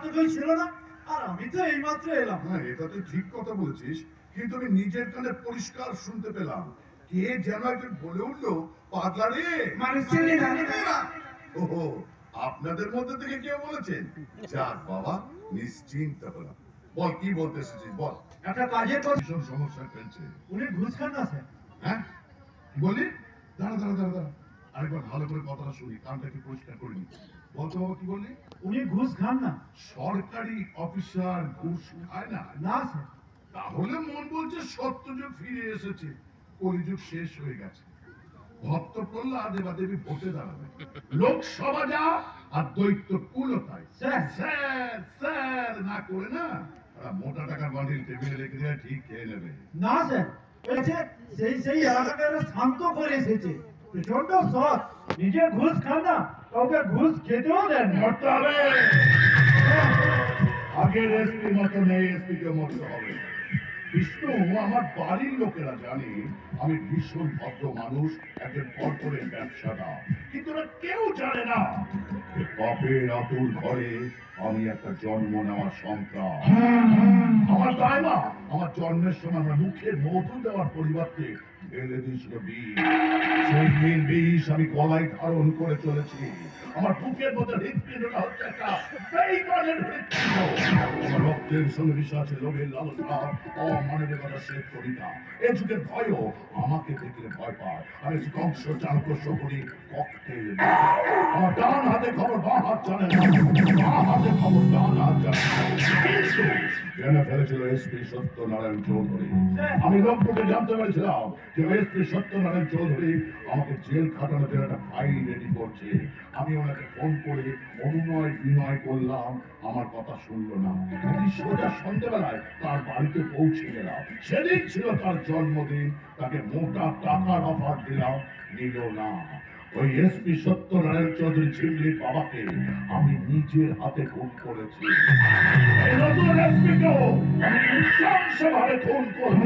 তো কেউ ছিল না, আর আমি তো এইমাত্র এলাম। হ্যাঁ, এটা তুই ঠিক কথা বলেছিস, কিন্তু আমি নিজের কানে পরিষ্কার শুনতে পেলাম কে যেন একজন বলে উঠলো, পাগলা রে। ওহো, আপনাদের মধ্যে থেকে কেউ বলেছেন? যাক বাবা, নিশ্চিন্ত হলাম। বল কি বলতে এসেছিস, বল। একটা কাজের কথা। ভীষণ সমস্যা ফেলছে। উনি ঘুষ খান না স্যার? হ্যাঁ, কি বলি? দাঁড়া দাঁড়া দাঁড়া দাঁড়া, আরেকবার ভালো করে কথাটা শুনি, কানটা কি পরিষ্কার করে নি। বলতো বাবা, কি বললি? উনি ঘুষ খান না। সরকারি অফিসার ঘুষ খায় না? না স্যার। তাহলে মন বলছে সত্যযুগ ফিরে এসেছে, কলিযুগ শেষ হয়ে গেছে। ভক্ত প্রহ্লাদ এবার দেবী ভোটে দাঁড়াবে, লোকসভা যা আর দৈত্য কুলতায় স্যার স্যার স্যার না করে না, ওরা মোটা টাকার বান্ডিল টেবিলে রেখে দেয়, ঠিক খেয়ে নেবে। না স্যার, বলেছে সেই এলাকাটা শান্ত করে এসেছে, প্রচন্ড সৎ, নিজে ঘুষ খান না, কাউকে ঘুষ খেতেও দেন না। মরতে হবে, আগের এসপি মতো নেই, এসপি কে মরতে হবে। বিষ্ণু, আমার বাড়ির লোকেরা জানে আমি ভীষণ ভদ্র মানুষ, একজন কর্পোরেট ব্যবসাদার, কিন্তু ওরা কেউ জানে না যে বাপের আতুর ঘরে আমি একটা জন্ম নেওয়া সন্তান। আমার দায় মা আমার জন্মের সময় আমার মুখের মধু দেওয়ার পরিবর্তে ঢেলে দিয়েছিল বিষ। সেই নীল বিষ আমি গলায় ধারণ করে চলেছি। আমার বুকের মধ্যে হৃৎপিণ্ডটা হচ্ছে একটা বেঈমানের হৃৎপিণ্ড। আমার রক্তের সঙ্গে মিশে আছে লোভের লালসা, অমানবিকতার শেষ কবিতা। এ যুগের ভয়ও আমাকে দেখলে ভয় পায়। আমি কংস চাণক্য করি ককটেল। আমার ডান হাতে খবর বাঁ হাত জানে না, বাঁ হাতে খবর ডান হাত জানে না। কিন্তু জেনে ফেলেছিল এসপি সত্যনারায়ণ চৌধুরী। আমি লোকটাকে জানতে পেরেছিলাম যে এসপি সত্যনারায়ণ চৌধুরী আমাকে জেল খাটানোর জন্য একটা ফাইল রেডি করছে। আমি ওনাকে ফোন করে অনুনয় বিনয় করলাম, আমার কথা শুনলো না। আমি সোজা সন্ধ্যেবেলায় তার বাড়িতে পৌঁছে গেলাম। সেদিন ছিল তার জন্মদিন, তাকে মোটা টাকার অফার দিলাম, নিল না। ওই এসপি সত্যনারায়ণ চৌধুরী ঝিমলির বাবাকে আমি নিজের হাতে খুন করেছি। এই নতুন এসপিকেও আমি নৃশংসভাবে খুন করব।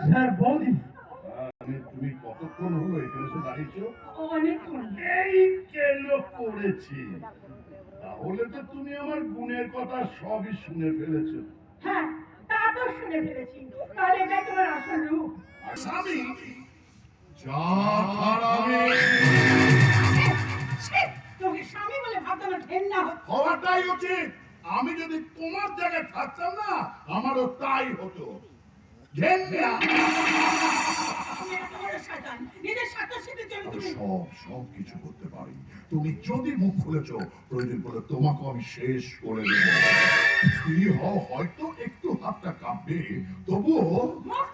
স্যার, বৌদি তুমি কতক্ষণ হলো এখানে এসে দাঁড়িয়েছো? অনেকক্ষণ। এই কেন করেছি? তাহলে তো তুমি আমার গুণের কথা সবই শুনে ফেলেছো। হ্যাঁ, তা তো শুনে ফেলেছি। তাহলে এটাই তোমার আসল রূপ। আসামি যা হারামি, তোকে স্বামী বলে ভাবতে আমার ঘেন্না হচ্ছে। হওয়াটাই উচিত। আমি যদি তোমার জায়গায় থাকতাম না, আমারও তাই হতো। ঘেন্না। তুমি এত বড় শয়তান, নিজের স্বার্থ সিদ্ধির জন্য আমি তুমি সব কিছু করতে পারি। তুমি যদি মুখ খুলেছ, প্রয়োজন পড়লে তোমাকে আমি শেষ করে দেব। স্ত্রী হও, হয়তো একটু হাতটা কাঁপবে, তবুও মুখ